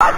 A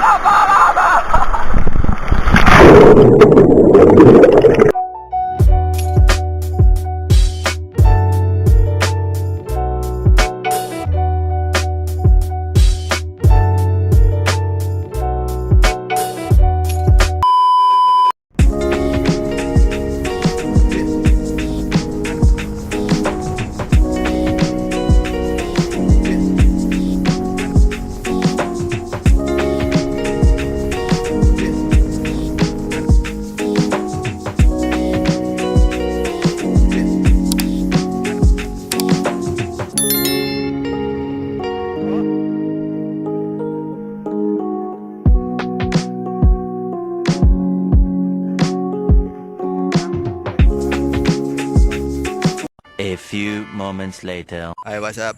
few moments later. Hi, what's up?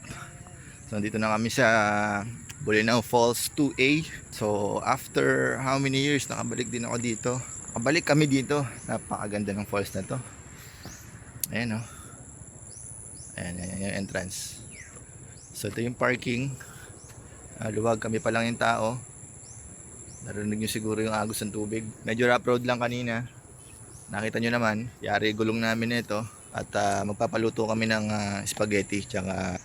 So, nandito na kami sa Bolinao Falls 2A. So, after how many years, nakabalik din ako dito. Nakabalik kami dito. Napakaganda ng falls na to. Ayan, oh. Ayan yung entrance. So, ito yung parking. Luwag, kami pa lang yung tao. Narinig nyo siguro yung agos ng tubig. Medyo rough road lang kanina. Nakita nyo naman, yari gulong namin ito. At magpapaluto kami ng spaghetti tsaka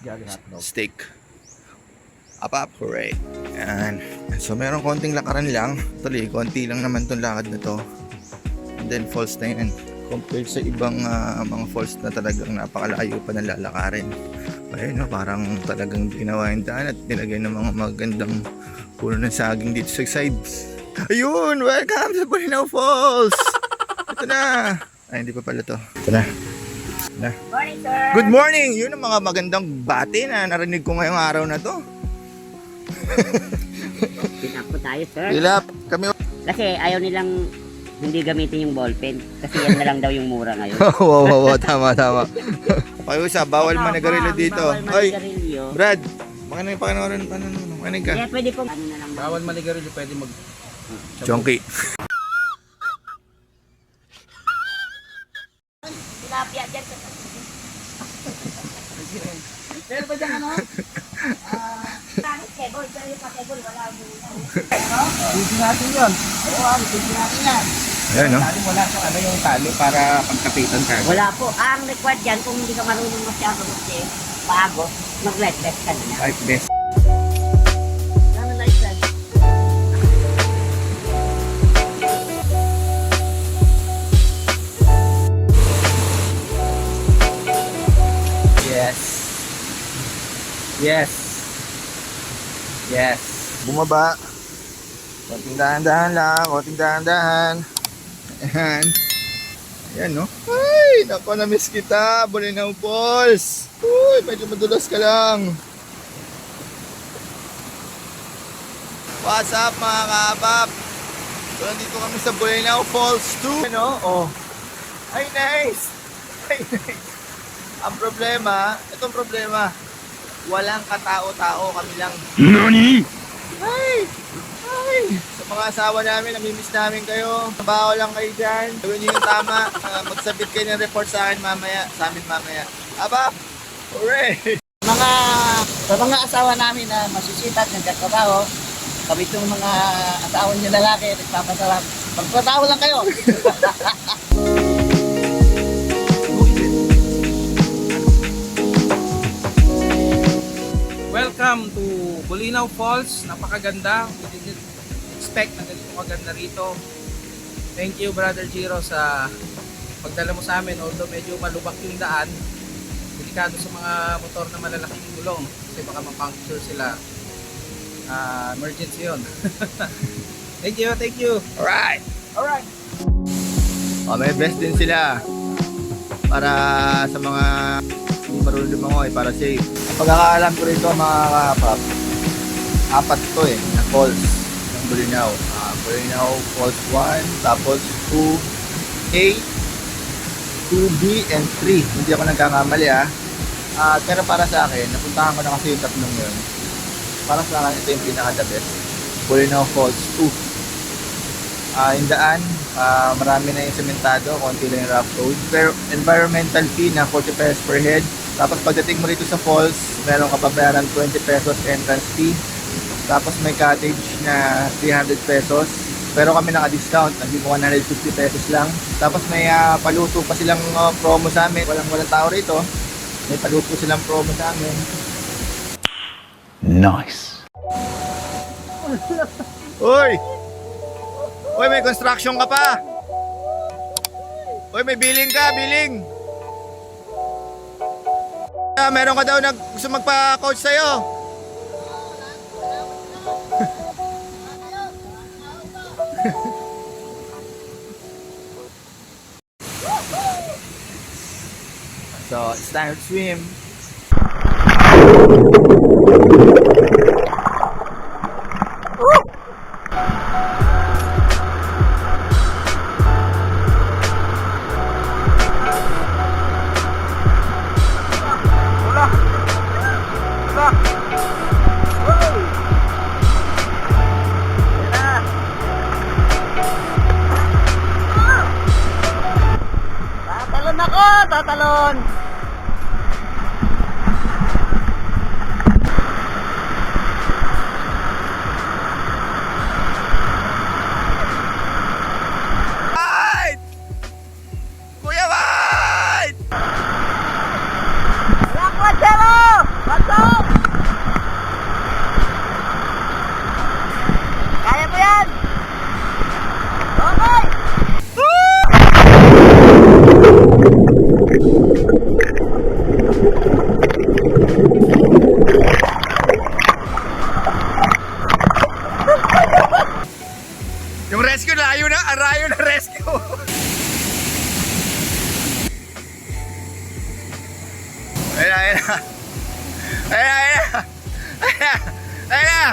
steak. Up, hooray. Ayan. So meron konting lakaran lang. Actually, konti lang naman tong lakad na to. And then falls na yan. Compared sa ibang mga falls na talagang napakalayo pa na lalakarin. Ayun, no, parang talagang ginawa yung daan at nilagay ng mga magandang puno ng saging dito sa sides. Ayun! Welcome sa Bolinao Falls! Ito na! Ay, hindi pa pala to. Ito na. Morning, sir. Good morning! Yun ang mga magandang bati na narinig ko ngayong araw na to. Pilap po tayo, sir. Pilap, kami. Kasi ayaw nilang hindi gamitin yung ballpen. Kasi yan na lang daw yung mura ngayon. wow, tama. Pakiusa, bawal manigarilyo dito. Bawal Ay, manigarilyo. Brad, makinig makinig ka. Kaya pwede pong ano na lang. Bawal manigarilyo, pwede mag... Chonky. Tilapia dyan. Pero ba dyan ano? Tanit kebol, pero yung pa-kebol wala mo. Pwede natin yun. Oo, pwede natin yan. Ayan, no? Natin wala siyang ano yung tali para pagkapitan ka. Wala po. Ang required dyan, kung hindi ka marunong masyado kasi bago, mag-light vest ka na. Life best. Ano light vest? Yes. Bumaba. Konting dahan-dahan lang, konting dahan-dahan. Ayan. Ayan, no? Ay, naku, na-miss kita, Bolinao Falls. Uy, medyo madulas ka lang. What's up, mga kaabab? So, nandito kami sa Bolinao Falls 2. Ano? Oh. Ay, nice. Ang problema, itong problema, walang katao-tao, kami lang. NANI?! Ay! Sa mga asawa namin, namimiss namin kayo. Trabaho lang kayo dyan. Gawin nyo yung tama. Magsabit kayo ng report sa akin mamaya. Sa amin mamaya. Aba! Hooray! Sa mga asawa namin na masisipat, nagkatrabaho, kami itong mga asawa niyo lalaki, nagpapasarap. Magpatawa lang kayo. Welcome to Bolinao Falls. Napakaganda. We didn't expect na ganito kaganda rito. Thank you, Brother Jiro, sa pagdala mo sa amin. Although medyo malubak yung daan, delikado sa mga motor na malalaking gulong kasi baka ma-puncture sila. Emergency yun. Thank you. Alright! May best din sila. Para sa mga hindi marunong lumangoy, para safe. Ang pagkakaalam ko rito, mga kapap, 4 to na falls ng Bolinao. Bolinao Falls 1, tapos 2A, 2B, and 3. Hindi ako nagkakamali pero para sa akin, napuntahan ko na kasi yung tatlong yun. Para sa akin, ito yung pinaka-the best. Bolinao Falls 2. Yung daan, marami na yung sementado, konti lang yung rough road. Pero environmental fee na 40 pesos per head. Tapos pagdating mo rito sa falls, meron ka pa bayaran 20 pesos entrance fee. Tapos may cottage na 300 pesos. Pero kami naka-discount, naging 150 pesos lang. Tapos may paluto pa silang promo sa amin. Walang tao rito. May paluto silang promo sa amin. Nice. Uy! Uy, may construction ka pa! Uy, may billing ka, billing! Meron ka daw gusto magpa-coach sa'yo. So, it's time to swim. Tatalon ako! Tatalon! White! Kuya White! Rock Wachero! Pasok! Kaya mo yan! Okay! Yung rescue layo na, arayo na rescue. Ayun na, ayun na. Ayun na, ayun na. Ayun na, ayun na.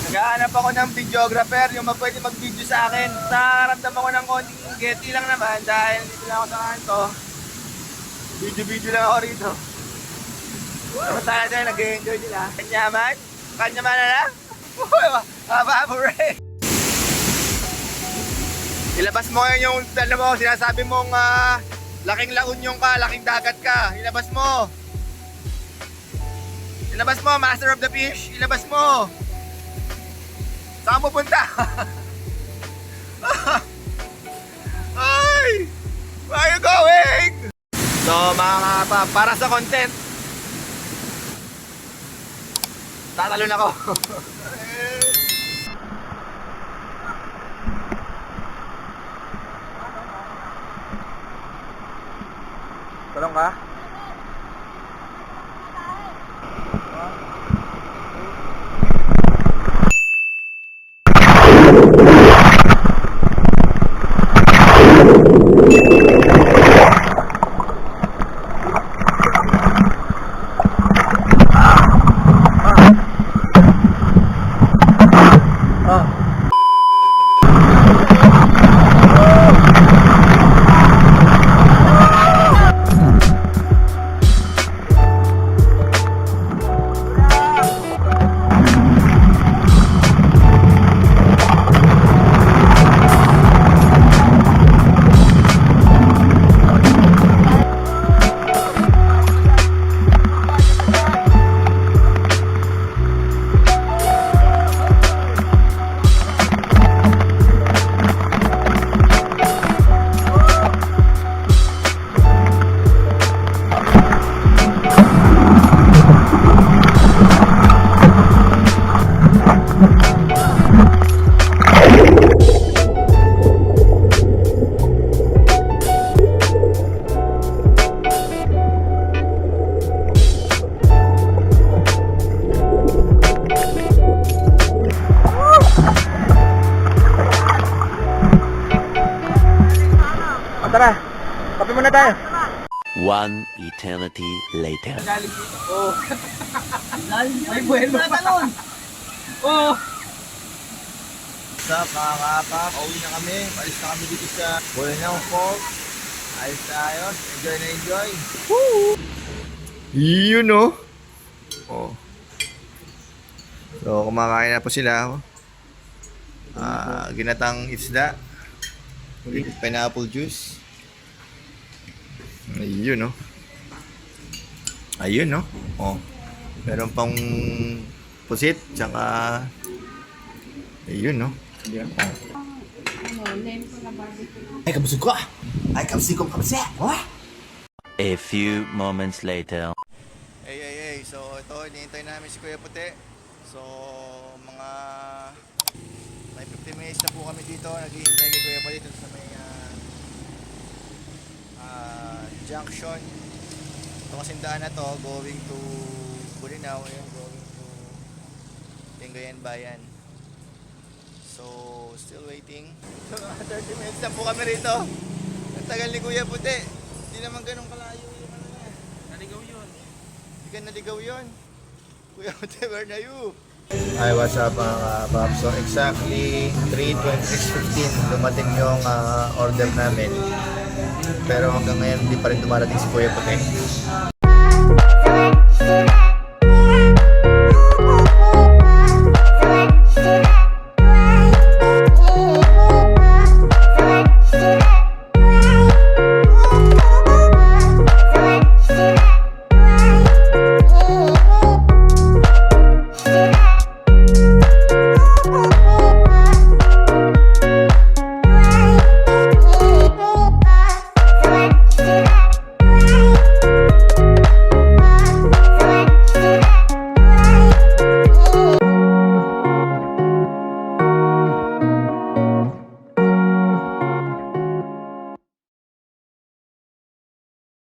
Naghahanap ako ng videographer, yung pwede mag-video sa akin. Nararamdaman ko ng konting getty lang naman dahil dito lang ako sa kanto. Video lang ako rito. Samantala tayo, nag-enjoy nila. Kanyaman? Kanyaman na lang? Haba mo rin. Ilabas mo ngayon yung, alam mo, sinasabi mong laking launyong ka, laking dagat ka. Ilabas mo. Ilabas mo, master of the fish. Ilabas mo. Saan mo punta? Ay! Where are you going? So mga para sa content, tatalon ako. Talong ka? Tara, kape muna tayo. One eternity later. Galing dito. Oh. May buwelo pa. Oh. What's up mga kapap? Pauwi na kami. Palis na kami dito sa Bolinao Falls. Ayos na ayos. Enjoy na enjoy. Woo! You know? Oh. So kumakain na po sila. Ginatang isda. Pineapple juice. Ayun, no? Ayun, no? Oh. Meron pang pusit, tsaka ayun, no? Ay, kabusog ko ah! Ay, kabusog ko kabusog! Wah! A few moments later. Hey. So, ito, hinihintay namin si Kuya Puti. So, mga may 15 minutes na po kami dito. Naghihintay kay Kuya Puti dito sa may junction. Ito kasing daan na to, going to Bulinaw, yun, going to Lingayen Bayan. So, still waiting. So, 30 minutes na po kami rito. Ang tagal ni Kuya Puti. Hindi naman ganun kalayo yung ano na. Naligaw yun. Hindi ka naligaw yun. Kuya Puti, where na you? Hi, what's up mga Bob? So, exactly 3:26:15 dumating yung order namin. Pero hanggang ngayon, hindi pa rin dumarating si Kuya Puti.